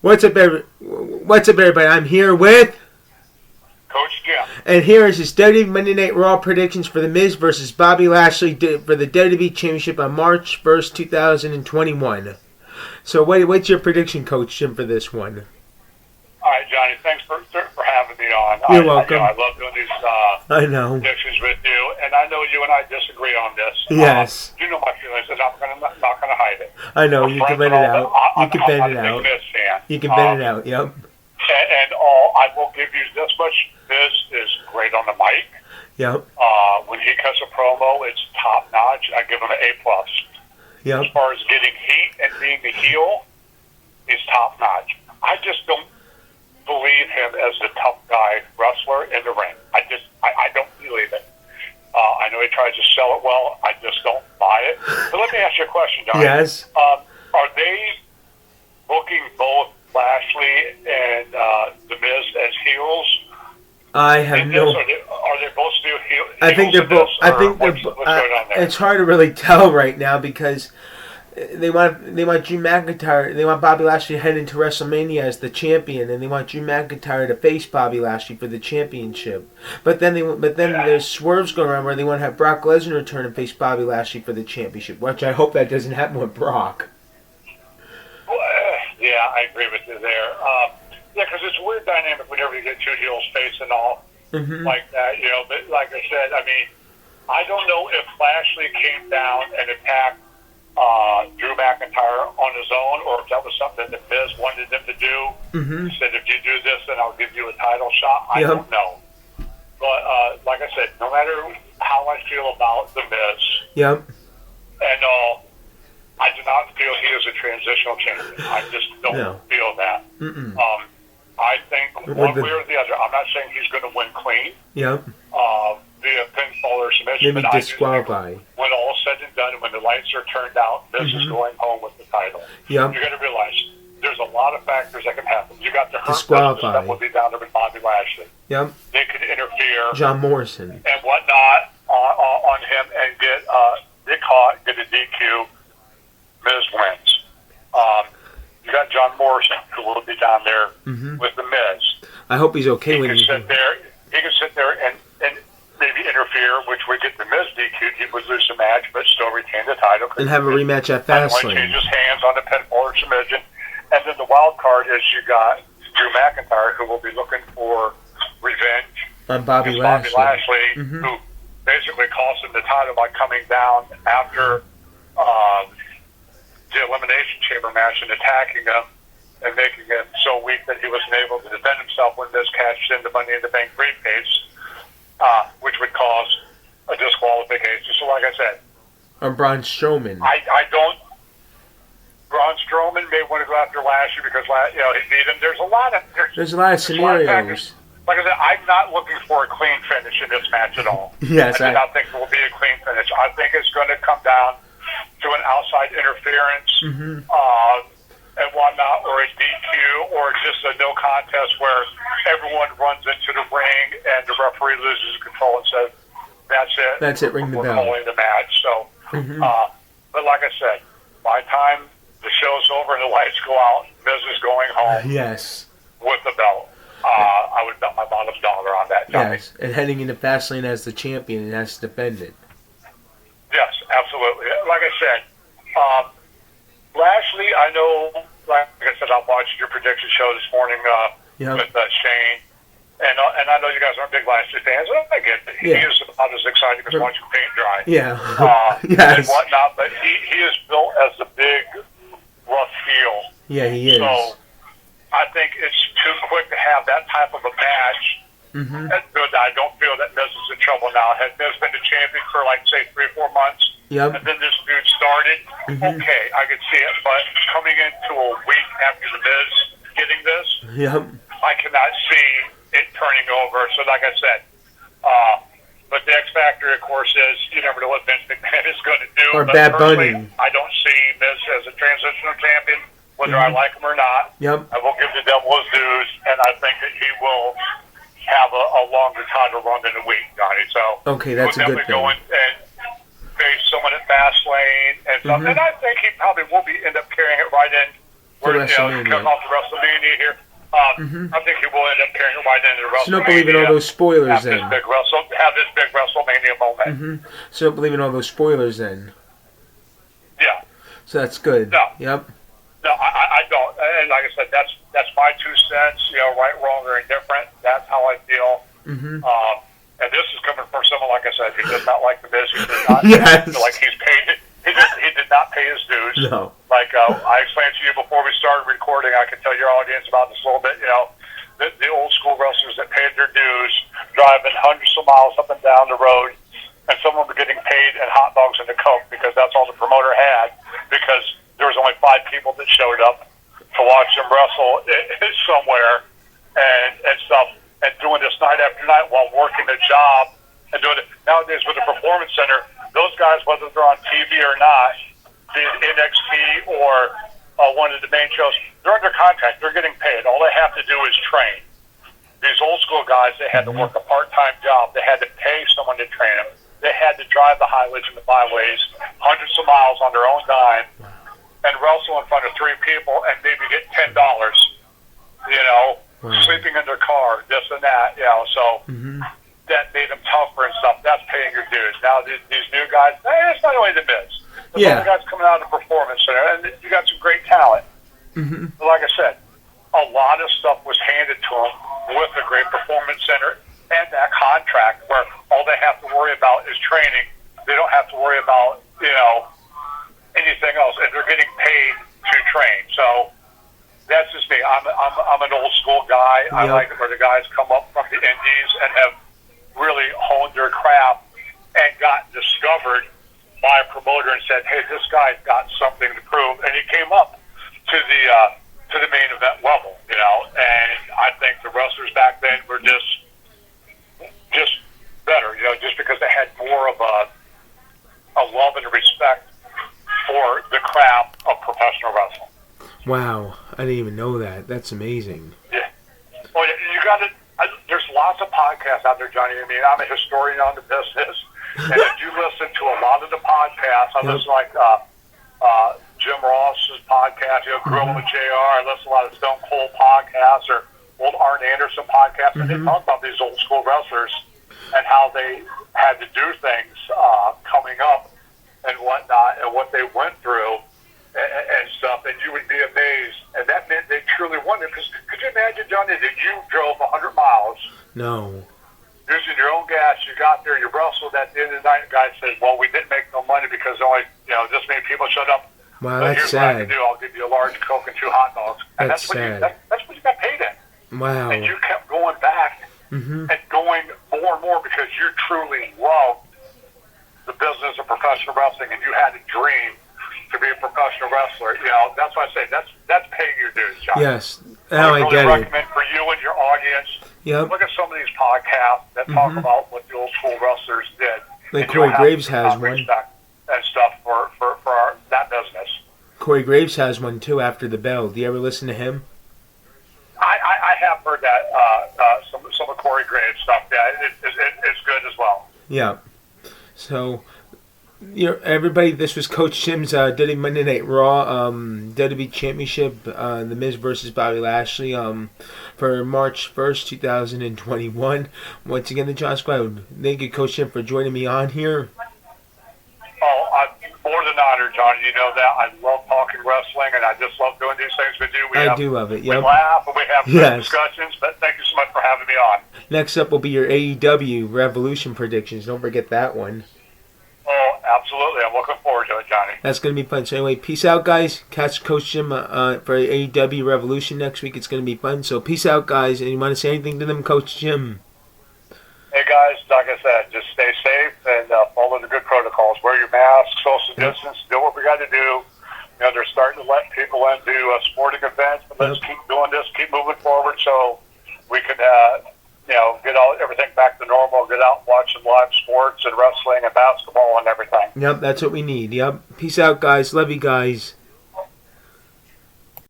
What's up, everybody? I'm here with Coach Jim. And here is his WWE Monday Night Raw predictions for The Miz versus Bobby Lashley for the WWE Championship on March 1st, 2021. So what's your prediction, Coach Jim, for this one? All right, Johnny, thanks for having me on. You're welcome. I love doing these predictions with you, and I know you and I disagree on this. Yes. You know my feelings, and I'm not going to hide it. I know, you can vent it out. You can vent it out. You can vent it out, yep. And I will give you this much. Miz is great on the mic. Yep. When he cuts a promo, it's top notch. I give him an A+. Yep. As far as getting heat and being the heel, he's top notch. I just don't believe him as the tough guy wrestler in the ring. I don't believe it. I know he tries to sell it well. I just don't buy it. But let me ask you a question, Don. Yes. Are they booking both Lashley and The Miz as heels? I have no. Are they both still heels? I think they're both. It's hard to really tell right now because they want Drew McIntyre. They want Bobby Lashley heading into WrestleMania as the champion, and they want Drew McIntyre to face Bobby Lashley for the championship. But then there's swerves going around where they want to have Brock Lesnar return and face Bobby Lashley for the championship, which I hope that doesn't happen with Brock. Yeah, I agree with you there. Yeah, because it's a weird dynamic whenever you get two heels facing off like that. You know, but like I said, I mean, I don't know if Lashley came down and attacked Drew McIntyre on his own, or if that was something that Miz wanted them to do. He said, if you do this, then I'll give you a title shot. I don't know. But like I said, no matter how I feel about The Miz, and I do not feel he is a transitional champion. I just don't feel that. I think one way or the other, I'm not saying he's going to win clean. Via pinfall or submission. Maybe disqualify. When all said and done, and when the lights are turned out, Miz is going home with the title. You're going to realize there's a lot of factors that can happen. You got the Hurt Business that will be down there with Bobby Lashley. They could interfere. John Morrison. And whatnot on him and get caught, get a DQ. Miz wins. You got John Morrison, who will be down there with the Miz. I hope he's okay when he can sit there and maybe interfere, which would get the Miz DQ'd. He would lose the match, but still retain the title. And have a rematch at Fastlane. Changes hands on the pinfall or submission. And then the wild card is you got Drew McIntyre, who will be looking for revenge on Bobby Lashley, who basically cost him the title by coming down after the Elimination Chamber match and attacking him and making him so weak that he wasn't able to defend himself when this cashed in the Money in the Bank briefcase, which would cause a disqualification. So, like I said, or Braun Strowman. I don't. Braun Strowman may want to go after Lashley because he beat him. There's a lot of scenarios. Like I said, I'm not looking for a clean finish in this match at all. Yes, I do not think it will be a clean finish. I think it's going to come down to an outside interference and whatnot, or a DQ, or just a no contest where everyone runs into the ring and the referee loses control and says, "That's it. That's it. Ring the bell. We're calling the match." So, but like I said, by the time the show's over and the lights go out, Miz is going home. Yes. With the belt. I would bet my bottom dollar on that. Yes, and heading into Fastlane as the champion and has to defend it. Yes, absolutely. Like I said, Lashley, I know, like I said, I watched your prediction show this morning with Shane, and I know you guys aren't big Lashley fans. I get it. He is about as exciting as watching paint dry. And whatnot, but he is built as the big, rough heel. Yeah, he is. So I think it's too quick to have that type of a match. I don't feel that Miz is in trouble now. Had Miz been the champion for, say, 3 or 4 months, and then this dude started, okay, I could see it. But coming into a week after the Miz getting this, I cannot see it turning over. So, like I said, but the X factor, of course, is you never know what Vince McMahon is going to do. Or Bad Bunny. I don't see Miz as a transitional champion, whether I like him or not. I will give the devil his dues, and I think that he will have a longer title run than a week, Johnny. So that's a good thing. Go in and face someone at Fastlane and something. And I think he probably will end up carrying it right in WrestleMania. Coming off the WrestleMania here. I think he will end up carrying it right into the WrestleMania. So don't believe in all those spoilers then. Have this big WrestleMania moment. So don't believe in all those spoilers then. Yeah. So that's good. No. Yep. No, I don't. And like I said, that's my 2 cents. Right, wrong, or indifferent. That's how I feel. And this is coming from someone, like I said, who does not like the Miz. He does not feel like he's paid it. He did not pay his dues. No. Like I explained to you before we started recording, I can tell your audience about this a little bit. The old school wrestlers that paid their dues, driving hundreds of miles up and down the road, and some of them were getting paid in hot dogs and a Coke because that's all the promoter had, because there was only 5 people that showed up to watch them wrestle somewhere and stuff, and doing this night after night while working a job and doing it. Nowadays with the Performance Center, those guys, whether they're on TV or not, be it NXT or one of the main shows, they're under contract. They're getting paid. All they have to do is train. These old school guys, they had to work a part-time job. They had to pay someone to train them. They had to drive the highways and the byways, hundreds of miles on their own dime, and wrestle in front of 3 people and maybe get $10. Sleeping in their car, this and that. So that made them tougher and stuff. That's paying your dues. Now these new guys, it's not only the Miz. There's other guys coming out of the Performance Center, and you got some great talent. But like I said, a lot of stuff was handed to them with the great Performance Center and that contract, where all they have to worry about is training. They don't have to worry about anything else, and they're getting paid to train. So that's just me. I'm an old school guy. I like it where the guys come up from the indies and have really honed their craft and got discovered by a promoter and said, "Hey, this guy's got something to prove," and he came up to the main event level, And I think the wrestlers back then were just better, just because they had more of a love and a respect for the craft of professional wrestling. Wow, I didn't even know that. That's amazing. Yeah. Well, you got to. There's lots of podcasts out there, Johnny. I mean, I'm a historian on the business, and I do listen to a lot of the podcasts. I listen like Jim Ross's podcast, Grill with JR. I listen to a lot of Stone Cold podcasts or old Arn Anderson podcasts, and they talk about these old school wrestlers and how they had to do things coming up and whatnot, and what they went through and stuff, and you would be amazed. And that meant they truly won it. Because could you imagine, Johnny, that you drove 100 miles? No. Using your own gas, you got there, you wrestled. At the end of the night, the guy said, "Well, we didn't make no money because only this many people showed up." Wow, but that's here's sad. What I can do. I'll give you a large Coke and 2 hot dogs. And That's what sad. that's what you got paid in. Wow. And you kept going back and going more and more because you truly loved the business of professional wrestling, and you had a dream to be a professional wrestler. That's why I say that's paying your dues, John. Yes. Now I really get it. recommend for you and your audience, look at some of these podcasts that talk about what the old school wrestlers did. Like Corey Graves has one. And stuff for that business. Corey Graves has one too after the bell. Do you ever listen to him? I have heard that some of Corey Graves stuff. Yeah, it's good as well. Yeah. So, everybody, this was Coach Jim's WWE Monday Night Raw WWE Championship, The Miz versus Bobby Lashley for March 1st, 2021. Once again, the John Squad. Thank you, Coach Jim, for joining me on here. Oh, I'm more than honored, John. You know that. I love talking wrestling, and I just love doing these things with you. I do love it. We laugh, and we have good discussions, but thank you so much for having me on. Next up will be your AEW Revolution predictions. Don't forget that one. Oh, absolutely. I'm looking forward to it, Johnny. That's going to be fun. So anyway, peace out, guys. Catch Coach Jim for AEW Revolution next week. It's going to be fun. So peace out, guys. And you want to say anything to them, Coach Jim? Hey, guys, like I said, just stay safe and follow the good protocols. Wear your mask, social distance, do what we got to do. They're starting to let people into sporting events, but let's keep doing this, keep moving forward so we can, get everything back to normal, get out and watch some live sports and wrestling and basketball and everything. Yep, that's what we need. Yep. Peace out, guys. Love you guys.